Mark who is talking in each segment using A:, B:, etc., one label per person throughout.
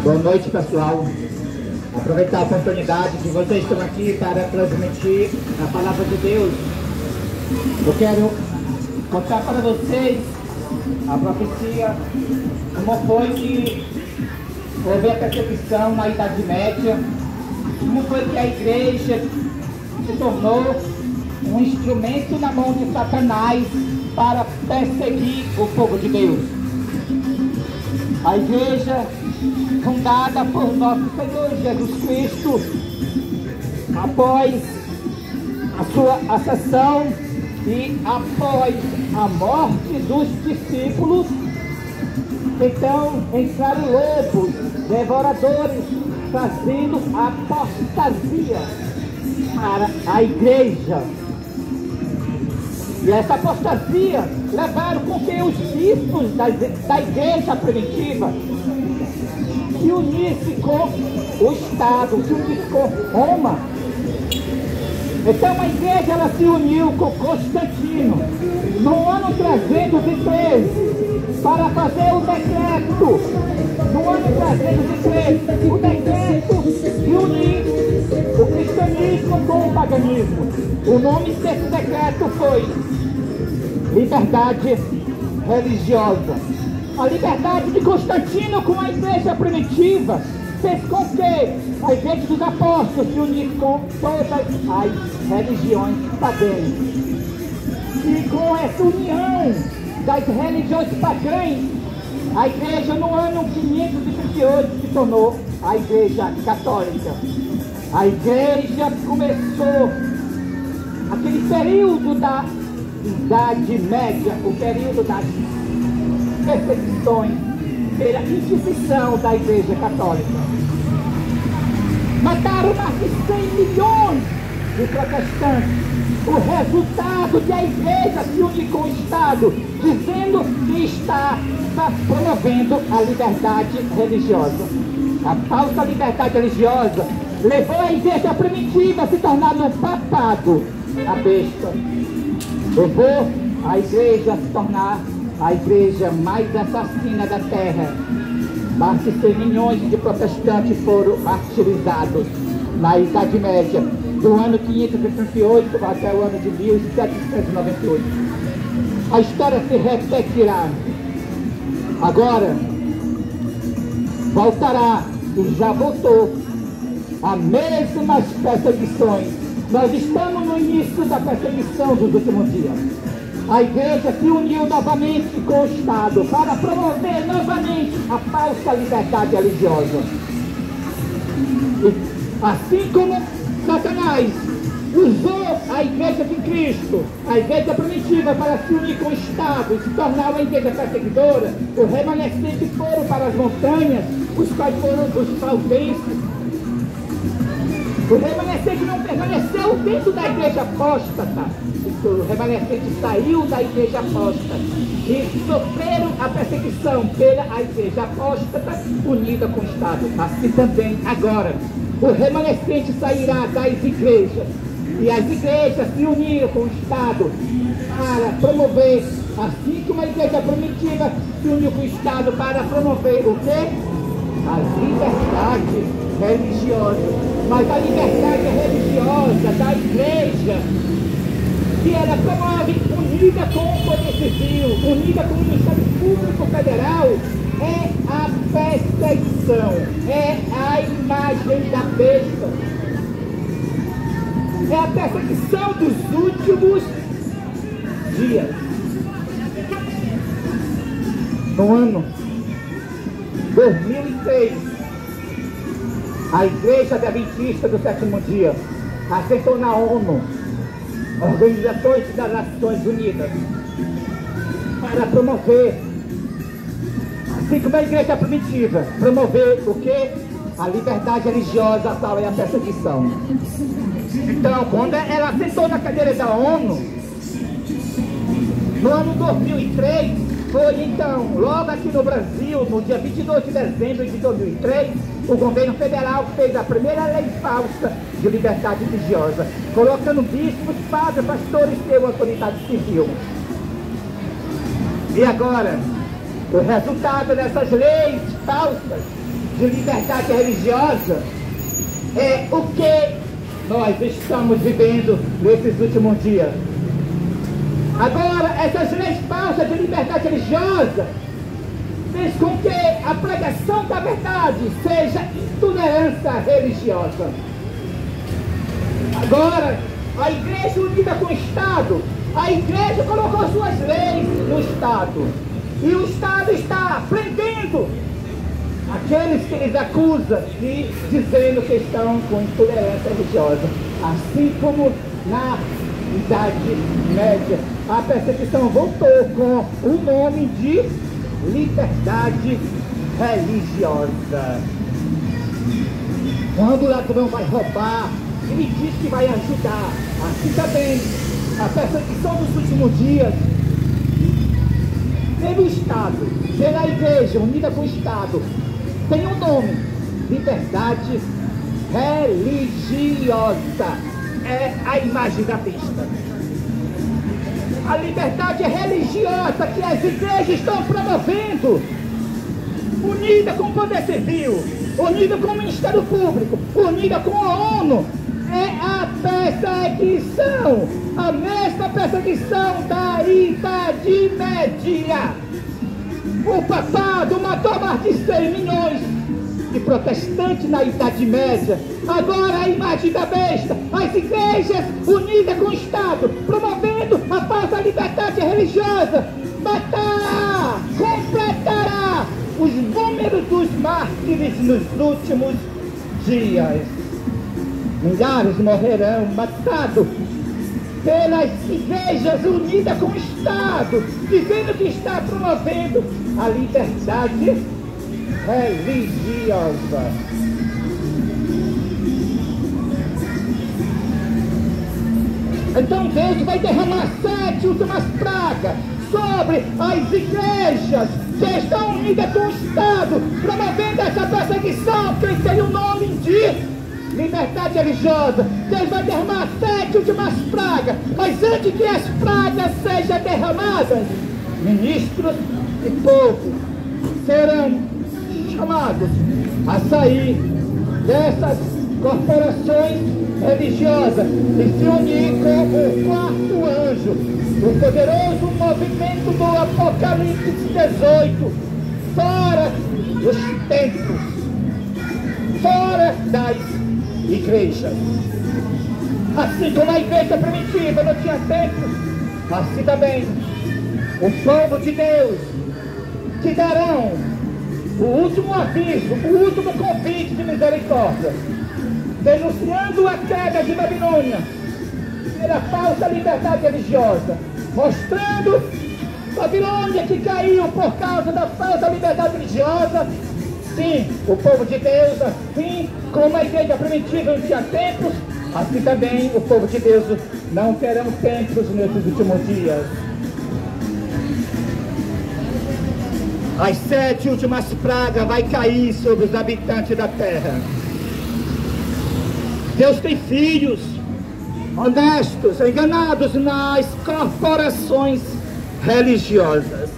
A: Boa noite, pessoal. Aproveitar a oportunidade que vocês estão aqui para transmitir a palavra de Deus. Eu quero contar para vocês a profecia, como foi que houve a perseguição na Idade Média, como foi que a igreja se tornou um instrumento na mão de Satanás para perseguir o povo de Deus. A igreja fundada por nosso Senhor Jesus Cristo, após a sua ascensão e após a morte dos discípulos, então entraram lobos, devoradores, trazendo apostasia para a igreja. E essa apostasia levaram com que os bispos da igreja primitiva se unissem com o Estado, se unissem com Roma. Então a igreja ela se uniu com Constantino no ano 313 para fazer o decreto. No ano 313, o decreto de unir o cristianismo com o paganismo. O nome desse decreto foi liberdade religiosa. A liberdade de Constantino com a igreja primitiva fez com que a igreja dos apóstolos se unisse com todas as religiões pagãs. E com essa união das religiões pagãs, a igreja no ano 538 se tornou a igreja católica. A igreja começou aquele período da Idade Média, o período das perseguições pela Inquisição da Igreja Católica. Mataram mais de 100 milhões de protestantes. O resultado de a igreja se unir com o Estado, dizendo que está promovendo a liberdade religiosa. A falsa liberdade religiosa levou a igreja primitiva a se tornar um papado, a besta. Levou a igreja a se tornar a igreja mais assassina da terra. Mais de 100 milhões de protestantes foram martirizados na Idade Média, do ano 538 até o ano de 1798. A história se repetirá. Agora voltará, e já voltou, as mesmas perseguições. Nós estamos no início da perseguição dos últimos dias. A igreja se uniu novamente com o Estado para promover novamente a falsa liberdade religiosa. E, assim como Satanás usou a igreja de Cristo, a igreja primitiva, para se unir com o Estado e se tornar uma igreja perseguidora, os remanescentes foram para as montanhas, os quais foram os valdenses. O remanescente não permaneceu dentro da igreja apóstata. O remanescente saiu da igreja apóstata e sofreram a perseguição pela igreja apóstata unida com o Estado. Assim também agora, o remanescente sairá das igrejas e as igrejas se uniram com o Estado para promover, assim como a igreja primitiva se uniu com o Estado para promover o quê? A liberdade religiosa. Mas a liberdade religiosa da igreja, que ela promove unida com o poder civil, unida com o Ministério Público Federal, é a perseguição, é a imagem da besta, é a perseguição dos últimos dias. No ano 2003, a Igreja Adventista do Sétimo Dia aceitou na ONU, Organizações das Nações Unidas, para promover, assim como a Igreja Primitiva, promover o que? A liberdade religiosa, a tal é a perseguição. Então, quando ela aceitou na cadeira da ONU, no ano 2003, foi então, logo aqui no Brasil, no dia 22 de dezembro de 2003, o governo federal fez a primeira lei falsa de liberdade religiosa, colocando bispos, padres, pastores e uma autoridade civil. E agora, o resultado dessas leis falsas de liberdade religiosa é o que nós estamos vivendo nesses últimos dias. Agora, essas leis falsas de liberdade religiosa fez com que a pregação da verdade seja intolerância religiosa. Agora, a igreja unida com o Estado, a igreja colocou suas leis no Estado. E o Estado está prendendo aqueles que eles acusam e dizendo que estão com intolerância religiosa. Assim como na Idade Média, a perseguição voltou com o nome de liberdade religiosa. Quando o ladrão vai roubar, ele diz que vai ajudar. Assim também, a perseguição dos últimos dias, pelo Estado, pela igreja unida com o Estado, tem um nome: liberdade religiosa. É a imagem da besta. A liberdade religiosa que as igrejas estão promovendo, unida com o poder civil, unida com o Ministério Público, unida com a ONU, é a perseguição, a mesma perseguição da Idade Média. O papado matou mais de 100 milhões de protestantes na Idade Média. Agora a imagem da besta, as igrejas unidas com o Estado, promovendo a falsa liberdade religiosa, matará, completará os números dos mártires nos últimos dias. Milhares morrerão matados pelas igrejas unidas com o Estado, dizendo que está promovendo a liberdade religiosa. Então Deus vai derramar 7 últimas pragas sobre as igrejas que estão unidas com o Estado, promovendo essa perseguição que tem o nome de liberdade religiosa. Deus vai derramar 7 últimas pragas, mas antes que as pragas sejam derramadas, ministros e povo serão chamados a sair dessas corporações religiosas e se unir com o quarto anjo, o poderoso movimento do Apocalipse 18, fora dos templos, fora das igrejas. Assim como a igreja primitiva não tinha templos, assim também o povo de Deus te darão o último aviso, o último convite de misericórdia, denunciando a queda de Babilônia pela falsa liberdade religiosa, mostrando Babilônia que caiu por causa da falsa liberdade religiosa. Sim, o povo de Deus, assim como a igreja primitiva não tinha templos, assim também o povo de Deus não terão templos nesses últimos dias. As 7 últimas pragas vai cair sobre os habitantes da terra. Deus tem filhos honestos, enganados nas corporações religiosas.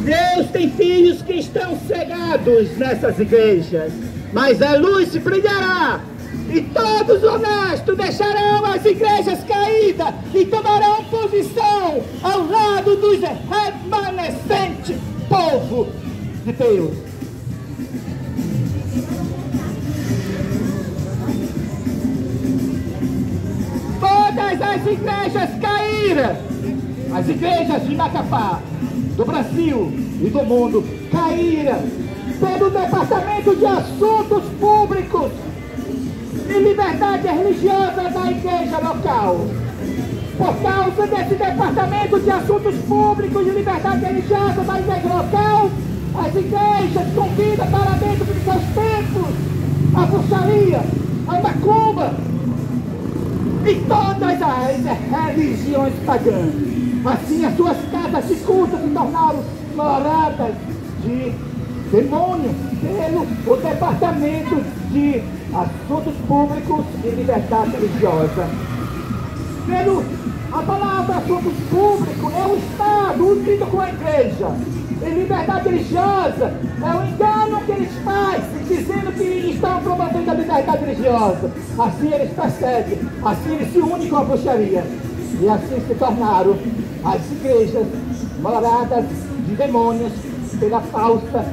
A: Deus tem filhos que estão cegados nessas igrejas, mas a luz brilhará e todos honestos deixarão as igrejas caídas e tomarão posição ao lado dos remanescentes povo de Deus. Todas as igrejas caíram, as igrejas de Macapá, do Brasil e do mundo, caíram pelo Departamento de Assuntos Públicos e Liberdade Religiosa da igreja local. Por causa desse Departamento de Assuntos Públicos e Liberdade Religiosa da igreja local, as igrejas convidam para dentro dos seus templos a bruxaria, a macumba e todas as religiões pagãs. Assim, as suas casas de culto se tornaram moradas de demônio pelo Departamento de Assuntos Públicos e Liberdade Religiosa. A palavra assuntos públicos é o Estado unido com a igreja. E liberdade religiosa é o engano que eles fazem, dizendo que estão promovendo a liberdade religiosa. Assim eles perseguem, assim eles se unem com a bruxaria. E assim se tornaram as igrejas moradas de demônios pela falsa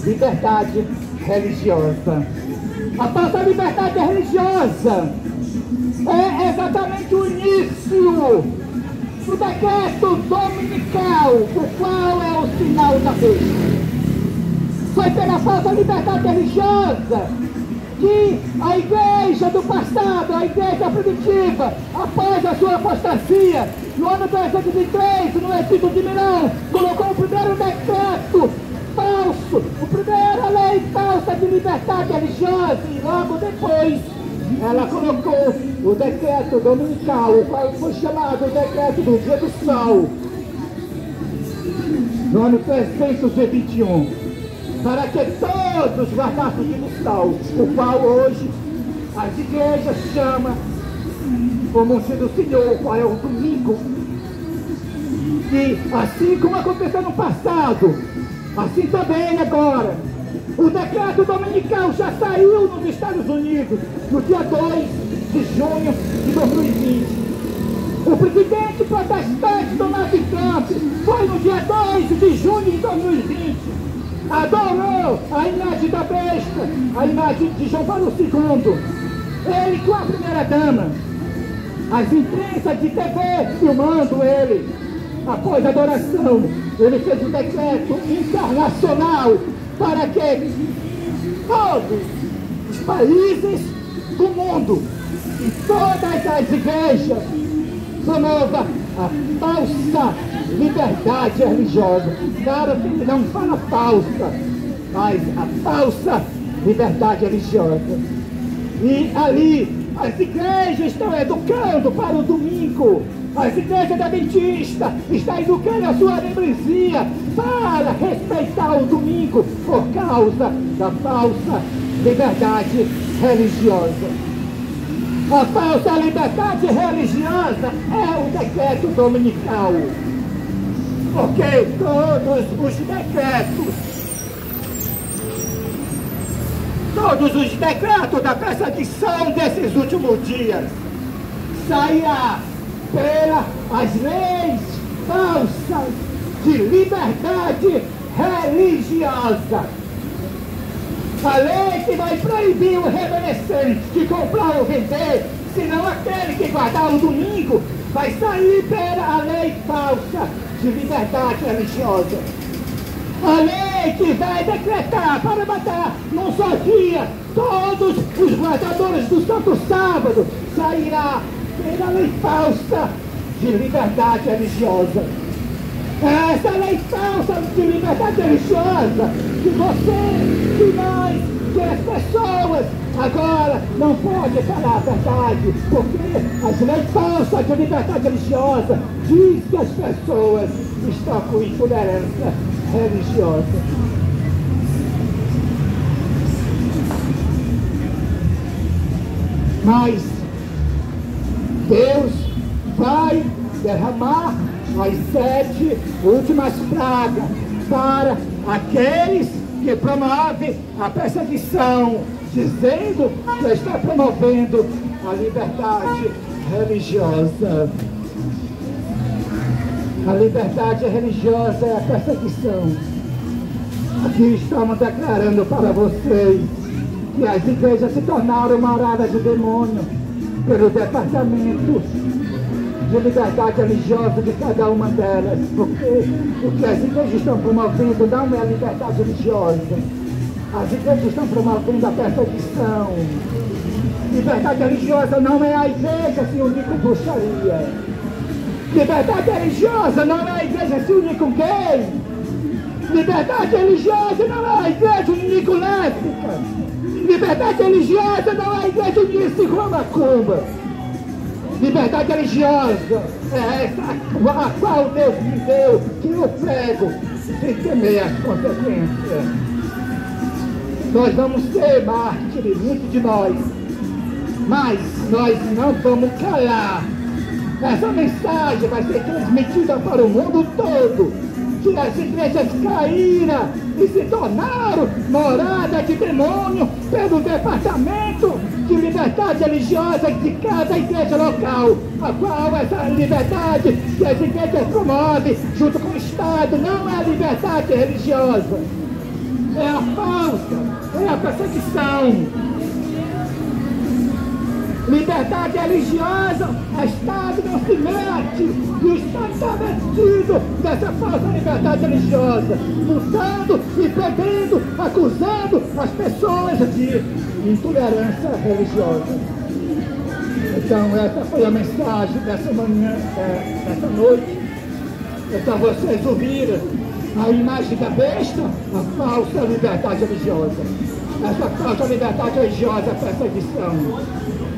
A: liberdade religiosa. A falsa liberdade religiosa é exatamente o início do decreto dominical, o qual é o sinal da besta. Foi pela falsa liberdade religiosa que a igreja do passado, a igreja primitiva, após a sua apostasia, no ano 303, no Edito de Milão, colocou o primeiro decreto falso, a primeira lei falsa de liberdade religiosa, e logo depois ela colocou o decreto dominical, o qual foi chamado o decreto do dia do sol, no ano 321, para que todos guardassem o dia do sol, o qual hoje as igrejas chamam como um dia do Senhor, o qual é o domingo. E assim como aconteceu no passado, assim também agora, o decreto dominical já saiu nos Estados Unidos no dia 2 de junho de 2020. O presidente protestante Donald Trump foi no dia 2 de junho de 2020. Adorou a imagem da besta, a imagem de João Paulo II. Ele com a primeira dama, as imprensa de TV filmando ele. Após a adoração, ele fez um decreto internacional para que todos os países do mundo e todas as igrejas promovam a falsa liberdade religiosa. Claro que ele não fala falsa, mas a falsa liberdade religiosa. E ali as igrejas estão educando para o domingo. As igrejas adventistas estão educando a sua membresia para respeitar o domingo por causa da falsa liberdade religiosa. A falsa liberdade religiosa é o decreto dominical. Porque todos os decretos da perseguição desses últimos dias sairá pelas leis falsas de liberdade religiosa. A lei que vai proibir o remanescente de comprar ou vender, senão aquele que guardar o domingo, vai sair pela lei falsa de liberdade religiosa. A lei que vai decretar para matar num só dia todos os guardadores do Santo Sábado sairá pela lei falsa de liberdade religiosa. Essa lei falsa de liberdade religiosa que você, que nós, que as pessoas agora não podem falar a verdade, porque as leis falsas de liberdade religiosa diz que as pessoas estão com intolerância religiosa. Mas Deus vai derramar as 7 últimas pragas para aqueles que promovem a perseguição, dizendo que está promovendo a liberdade religiosa. A liberdade religiosa é a perseguição. Aqui estamos declarando para vocês que as igrejas se tornaram moradas de demônio pelo departamento de liberdade religiosa de cada uma delas, porque o que as igrejas estão promovendo não é a liberdade religiosa. As igrejas estão promovendo a perseguição. Liberdade religiosa não é a igreja se unir com bruxaria. Liberdade religiosa não é a igreja se unir com gay. Liberdade religiosa não é a igreja unir com lésbica. Liberdade religiosa não é a igreja unir-se com a macumba. Liberdade religiosa é essa a qual Deus me deu, que eu prego sem temer as consequências. Nós vamos ser mártires, muitos de nós, mas nós não vamos calar. Essa mensagem vai ser transmitida para o mundo todo. que as igrejas caíram e se tornaram morada de demônio pelo departamento de liberdade religiosa de cada igreja local, a qual essa liberdade que as igrejas promovem junto com o Estado não é a liberdade religiosa, é a falsa, é a perseguição. Liberdade religiosa, o Estado não se mete, e o Estado está metido dessa falsa liberdade religiosa, lutando e pedindo, acusando as pessoas de intolerância religiosa. Então essa foi a mensagem dessa manhã, dessa noite. Então vocês ouviram a imagem da besta, a falsa liberdade religiosa. Essa falsa liberdade religiosa é perseguição.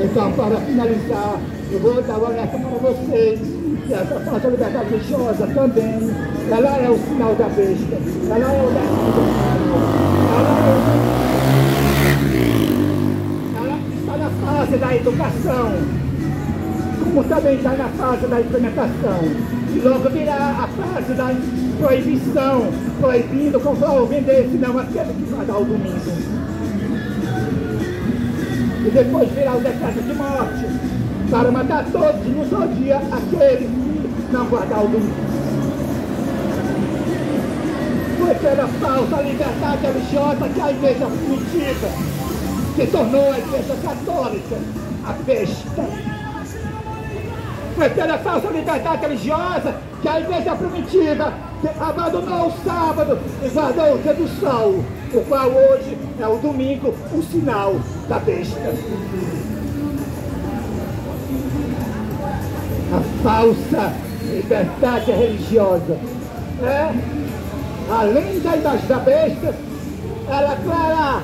A: Então, para finalizar, eu vou dar uma alerta para vocês, que essa falsa liberdade religiosa também, ela é o sinal da besta, ela é o ela está na fase da educação, como também está na fase da implementação, e logo virá a fase da proibição, proibindo comprar ou vender, senão aquele que vai dar o domingo. E depois virá o decreto de morte, para matar todos no só dia aqueles que não guardar o domingo. Foi pela falsa liberdade religiosa que a igreja primitiva se tornou a igreja católica, a besta. Foi pela falsa liberdade religiosa que a igreja primitiva abandonou o sábado e guardou o dia do sol, o qual hoje é o domingo, o sinal da besta. A falsa liberdade religiosa, além da imagem da besta, ela trará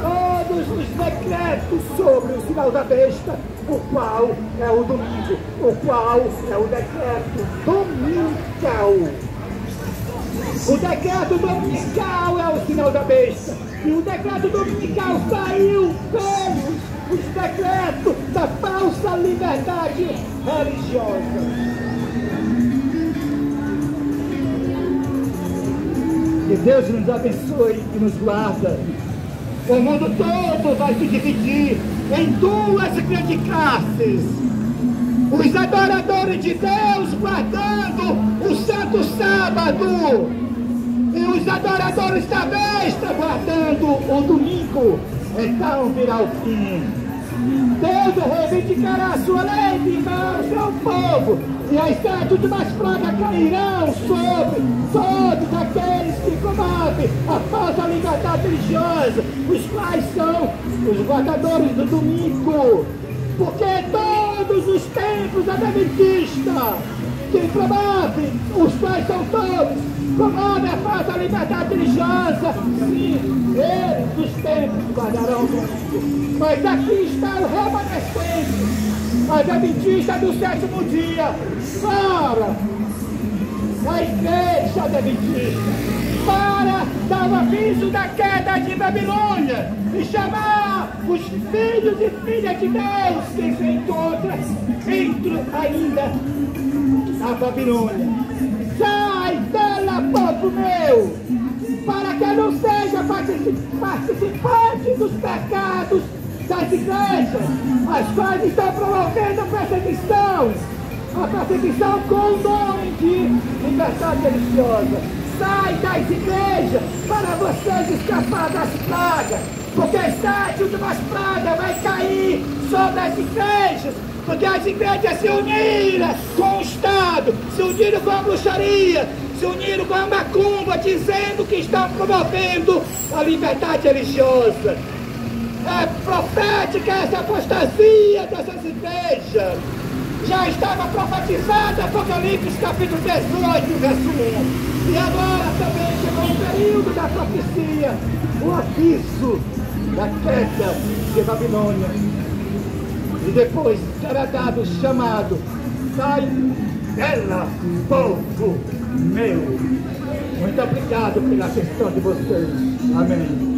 A: todos os decretos sobre o sinal da besta, o qual é o domingo, o qual é o decreto dominical. O decreto dominical é o sinal da besta. E o decreto dominical saiu pelos decretos da falsa liberdade religiosa. Que Deus nos abençoe e nos guarda. O mundo todo vai se dividir em duas grandes classes. Os adoradores de Deus guardando o Santo Sábado. E os adoradores da besta guardando o domingo. Então virá o fim. Deus reivindicará a sua lei de mão ao seu povo. E as 7 últimas pragas cairão sobre aqueles que promovem a falsa liberdade religiosa, os quais são os guardadores do domingo. Porque todos os templos adventistas que promovem, os quais são todos, promovem a falsa liberdade religiosa, sim, eles os templos guardarão o domingo. Mas aqui está o remanescente, adventista do 7º dia, para a igreja adventista, para dar o aviso da queda de Babilônia e chamar os filhos e filhas de Deus que se encontram dentro ainda da Babilônia. Sai dela, povo meu, para que não seja participante dos pecados das igrejas, as quais estão promovendo a perseguição com o nome de liberdade religiosa. Sai das igrejas para vocês escapar das pragas, porque as 7 últimas pragas vai cair sobre as igrejas, porque as igrejas se uniram com o Estado, se uniram com a bruxaria, se uniram com a macumba, dizendo que estão promovendo a liberdade religiosa. É profética essa apostasia dessas igrejas. Já estava profetizada, Apocalipse capítulo 18, verso 1. E agora também chegou o período da profecia, o aviso da queda de Babilônia. E depois será dado o chamado: sai dela, povo meu. Muito obrigado pela atenção de vocês. Amém.